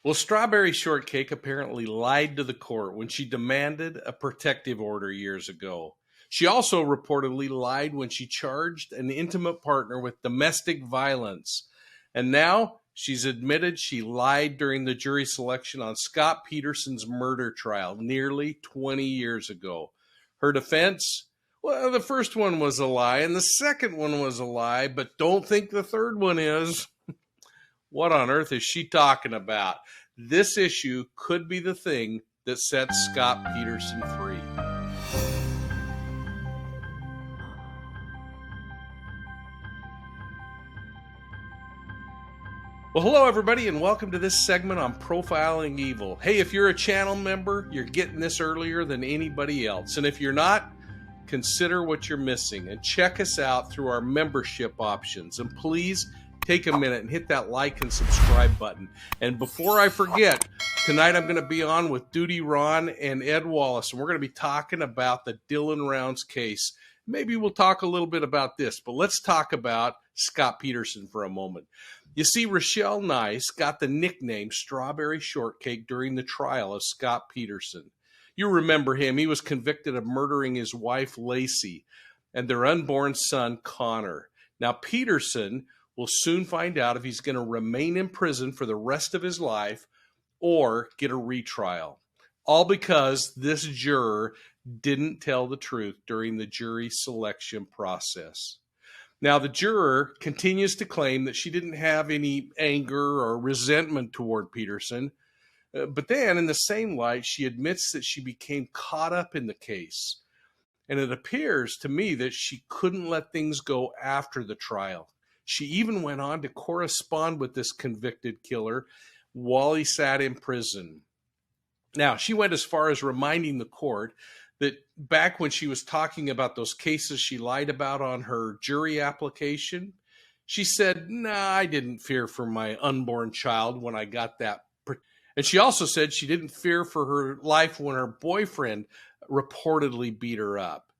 Well, Strawberry Shortcake apparently lied to the court when she demanded a protective order years ago. She also reportedly lied when she charged an intimate partner with domestic violence. And now she's admitted she lied during the jury selection on Scott Peterson's murder trial nearly 20 years ago. Her defense? Well, the first one was a lie and the second one was a lie, but don't think the third one is. What on earth is she talking about? This issue could be the thing that sets Scott Peterson free. Well, hello everybody, and welcome to this segment on Profiling Evil. Hey, if you're a channel member, you're getting this earlier than anybody else. And if you're not, consider what you're missing and check us out through our membership options. And please take a minute and hit that like and subscribe button. And before I forget, tonight I'm going to be on with Duty Ron and Ed Wallace, and we're going to be talking about the Dylan Rounds case. Maybe we'll talk a little bit about this, but let's talk about Scott Peterson for a moment. You see, Rochelle Nice got the nickname Strawberry Shortcake during the trial of Scott Peterson. You remember him. He was convicted of murdering his wife, Lacey, and their unborn son, Connor. Now, Peterson will soon find out if he's going to remain in prison for the rest of his life or get a retrial. All because this juror didn't tell the truth during the jury selection process. Now, the juror continues to claim that she didn't have any anger or resentment toward Peterson, but then in the same light, she admits that she became caught up in the case. And it appears to me that she couldn't let things go after the trial. She even went on to correspond with this convicted killer while he sat in prison. Now, she went as far as reminding the court that back when she was talking about those cases she lied about on her jury application, she said, "Nah, I didn't fear for my unborn child when I got that." And she also said she didn't fear for her life when her boyfriend reportedly beat her up.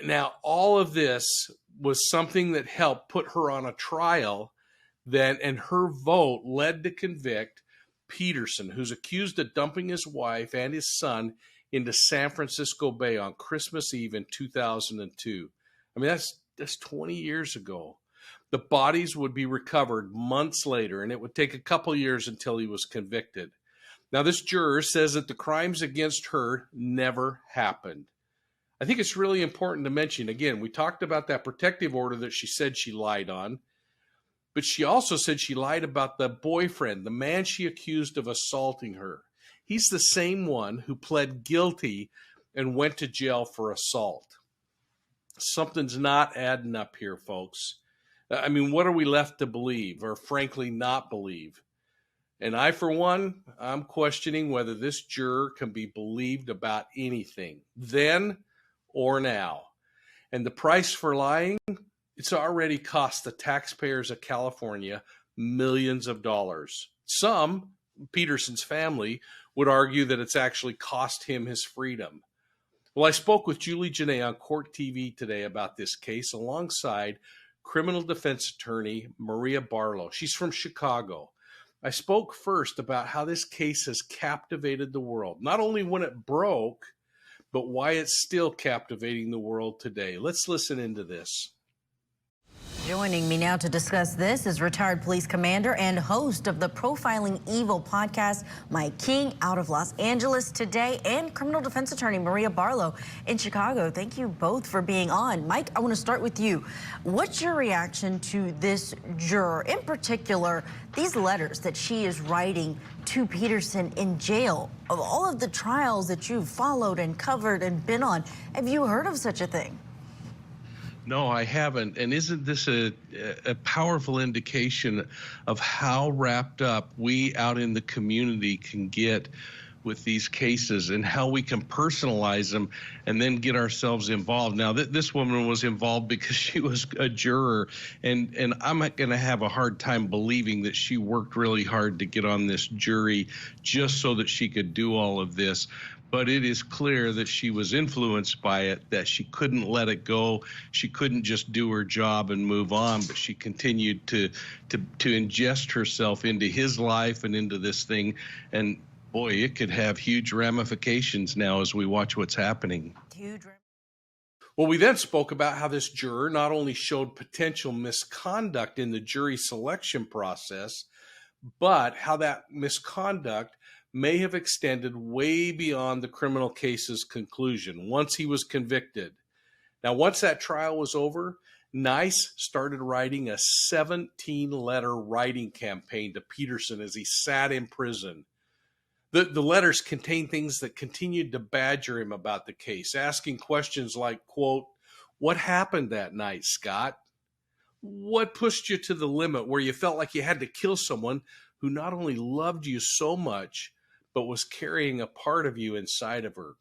Now, all of this was something that helped put her on a trial then, and her vote led to convict Peterson, who's accused of dumping his wife and his son into San Francisco Bay on Christmas Eve in 2002. I mean, that's 20 years ago. The bodies would be recovered months later, and it would take a couple years until he was convicted. Now, this juror says that the crimes against her never happened. I think it's really important to mention, again, we talked about that protective order that she said she lied on, but she also said she lied about the boyfriend, the man she accused of assaulting her. He's the same one who pled guilty and went to jail for assault. Something's not adding up here, folks. I mean, what are we left to believe, or frankly not believe? And I, for one, I'm questioning whether this juror can be believed about anything, then or now. And the price for lying, it's already cost the taxpayers of California millions of dollars. Some, Peterson's family, would argue that it's actually cost him his freedom. Well, I spoke with Julie Janae on Court TV today about this case alongside criminal defense attorney Maria B.O.L.O. She's from Chicago. I spoke first about how this case has captivated the world, not only when it broke, but why it's still captivating the world today. Let's listen into this. Joining me now to discuss this is retired police commander and host of the Profiling Evil podcast, Mike King, out of Los Angeles today, and criminal defense attorney Maria B.O.L.O. in Chicago. Thank you both for being on. Mike, I want to start with you. What's your reaction to this juror, in particular, these letters that she is writing to Peterson in jail? Of all of the trials that you've followed and covered and been on, have you heard of such a thing? No, I haven't. And isn't this a powerful indication of how wrapped up we out in the community can get with these cases and how we can personalize them and then get ourselves involved. Now, this woman was involved because she was a juror, and I'm going to have a hard time believing that she worked really hard to get on this jury just so that she could do all of this. But it is clear that she was influenced by it, that she couldn't let it go. She couldn't just do her job and move on, but she continued to ingest herself into his life and into this thing. And boy, it could have huge ramifications now as we watch what's happening. Well, we then spoke about how this juror not only showed potential misconduct in the jury selection process, but how that misconduct may have extended way beyond the criminal case's conclusion once he was convicted. Now, once that trial was over, Nice started writing a 17-letter writing campaign to Peterson as he sat in prison. The letters contained things that continued to badger him about the case, asking questions like, quote, "What happened that night, Scott? What pushed you to the limit where you felt like you had to kill someone who not only loved you so much, but was carrying a part of you inside of her?"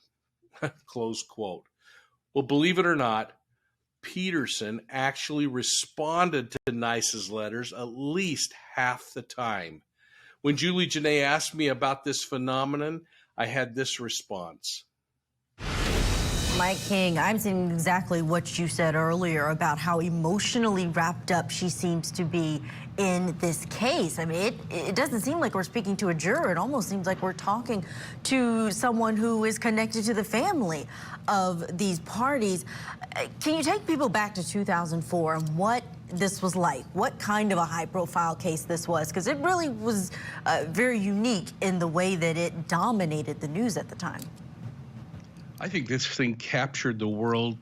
Close quote. Well, believe it or not, Peterson actually responded to Nice's letters at least half the time. When Julie Janae asked me about this phenomenon, I had this response. Mike King, I'm seeing exactly what you said earlier about how emotionally wrapped up she seems to be in this case. I mean, it doesn't seem like we're speaking to a juror. It almost seems like we're talking to someone who is connected to the family of these parties. Can you take people back to 2004 and what this was like? What kind of a high-profile case this was? Because it really was very unique in the way that it dominated the news at the time. I think this thing captured the world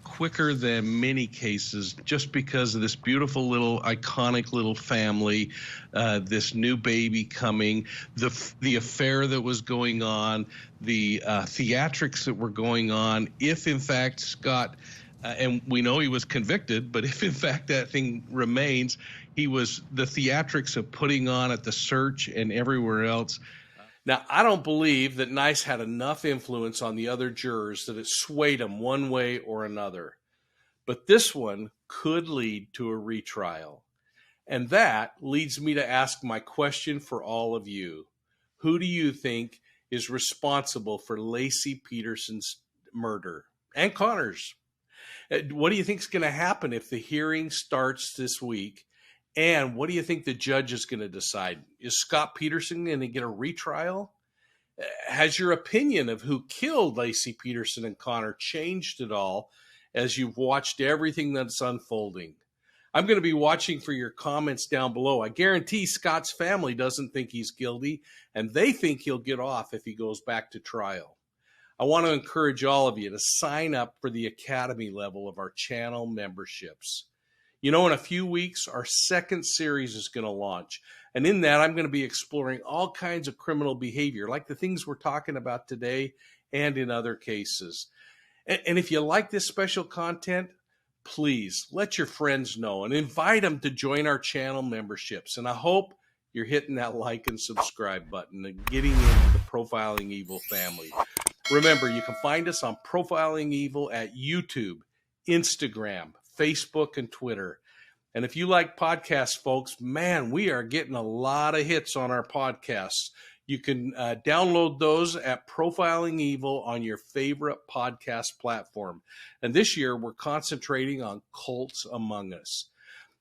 quicker than many cases just because of this beautiful little iconic little family, this new baby coming, the affair that was going on, the theatrics that were going on. If in fact Scott, and we know he was convicted, but if in fact that thing remains, the theatrics of putting on at the search and everywhere else. Now, I don't believe that Nice had enough influence on the other jurors that it swayed them one way or another. But this one could lead to a retrial. And that leads me to ask my question for all of you. Who do you think is responsible for Laci Peterson's murder and Connor's? What do you think is going to happen if the hearing starts this week? And what do you think the judge is going to decide? Is Scott Peterson going to get a retrial? Has your opinion of who killed Laci Peterson and Connor changed at all as you've watched everything that's unfolding? I'm going to be watching for your comments down below. I guarantee Scott's family doesn't think he's guilty, and they think he'll get off if he goes back to trial. I want to encourage all of you to sign up for the Academy level of our channel memberships. You know, in a few weeks, our second series is going to launch. And in that, I'm going to be exploring all kinds of criminal behavior, like the things we're talking about today and in other cases. And if you like this special content, please let your friends know and invite them to join our channel memberships. And I hope you're hitting that like and subscribe button and getting into the Profiling Evil family. Remember, you can find us on Profiling Evil at YouTube, Instagram, Facebook, and Twitter. And if you like podcasts, folks, man, we are getting a lot of hits on our podcasts. You can download those at Profiling Evil on your favorite podcast platform. And this year, we're concentrating on cults among us.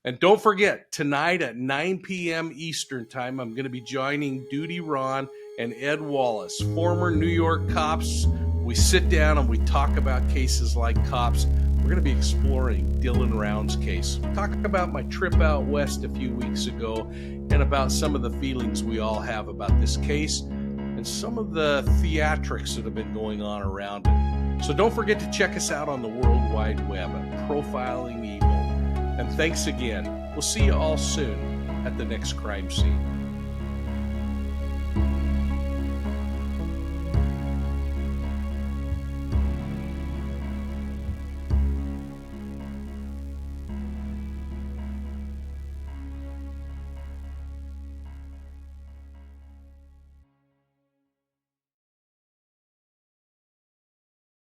And don't forget, tonight at 9 p.m. Eastern Time, I'm going to be joining Duty Ron and Ed Wallace, former New York cops. We sit down and we talk about cases like Cops. We're going to be exploring Dylan Round's case. Talk about my trip out west a few weeks ago and about some of the feelings we all have about this case and some of the theatrics that have been going on around it. So don't forget to check us out on the World Wide Web at Profiling Evil. And thanks again. We'll see you all soon at the next crime scene.